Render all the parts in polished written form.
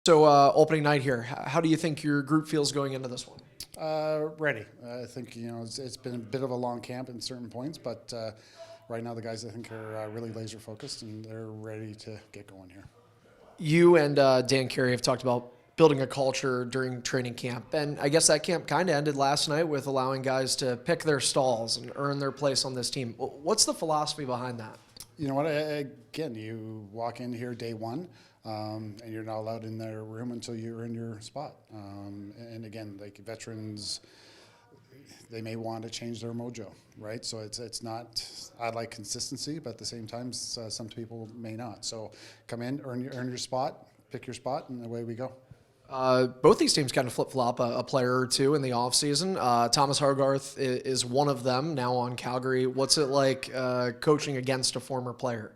So opening night here, how do you think your group feels going into this one? Ready. I think it's been a bit of a long camp in certain points, but right now the guys I think are really laser focused and they're ready to get going here. You and Dan Carey have talked about building a culture during training camp, and I guess that camp kind of ended last night with allowing guys to pick their stalls and earn their place on this team. What's the philosophy behind that? You know what? Again, you walk in here day one, and you're not allowed in their room until you're in your spot. And again, like veterans, they may want to change their mojo, right? So it's not. I like consistency, but at the same time, some people may not. So come in, earn your spot, pick your spot, and away we go. Both these teams kind of flip-flop a player or two in the offseason. Thomas Hargarth is one of them now on Calgary. What's it like coaching against a former player?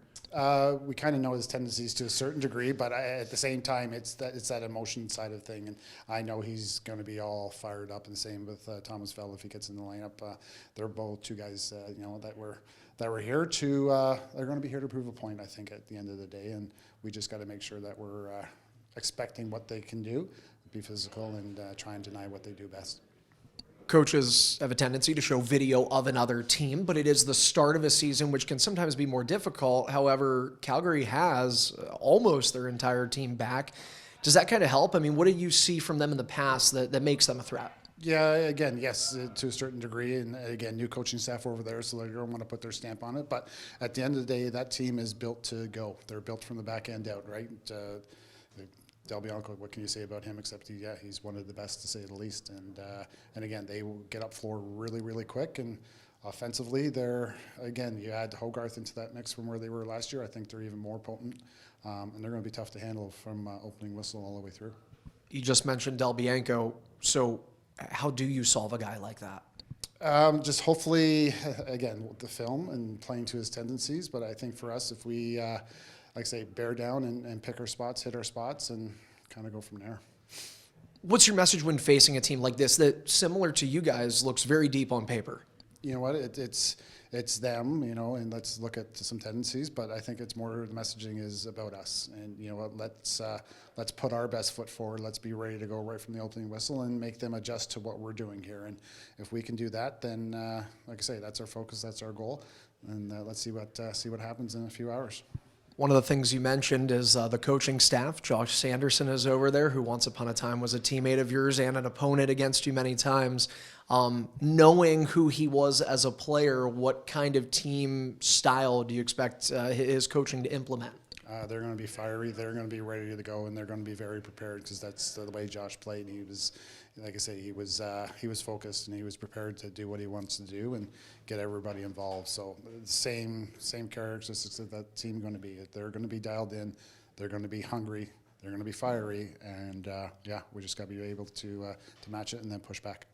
We kind of know his tendencies to a certain degree, but at the same time, it's that emotion side of thing, and I know he's going to be all fired up. And the same with Thomas Fell if he gets in the lineup. They're both two guys, that we're here to. They're going to be here to prove a point, I think, at the end of the day, and we just got to make sure that we're expecting what they can do, be physical, and try and deny what they do best. Coaches have a tendency to show video of another team, but it is the start of a season, which can sometimes be more difficult. However, Calgary has almost their entire team back. Does that kind of help? I mean, what do you see from them in the past that makes them a threat? Yeah, again, yes, to a certain degree, and again, new coaching staff over there, so they don't want to put their stamp on it. But at the end of the day, that team is built to go. They're built from the back end out, right? Del Bianco, what can you say about him except he's one of the best to say the least. And again, they will get up floor really, really quick. And offensively, you add Hogarth into that mix from where they were last year. I think they're even more potent, and they're going to be tough to handle from opening whistle all the way through. You just mentioned Del Bianco. So how do you solve a guy like that? Just hopefully, again, with the film and playing to his tendencies. But I think for us, if we like I say, bear down and pick our spots, hit our spots, and kind of go from there. What's your message when facing a team like this that, similar to you guys, looks very deep on paper? You know what? It's them, and let's look at some tendencies. But I think it's more the messaging is about us, and you know what? Let's put our best foot forward. Let's be ready to go right from the opening whistle and make them adjust to what we're doing here. And if we can do that, then like I say, that's our focus, that's our goal, and let's see what happens in a few hours. One of the things you mentioned is the coaching staff. Josh Sanderson is over there, who once upon a time was a teammate of yours and an opponent against you many times. Knowing who he was as a player, what kind of team style do you expect his coaching to implement? They're going to be fiery. They're going to be ready to go, and they're going to be very prepared because that's the way Josh played. He was, like I say, he was focused and he was prepared to do what he wants to do and get everybody involved. So same characteristics of that team going to be. They're going to be dialed in. They're going to be hungry. They're going to be fiery, and we just got to be able to match it and then push back.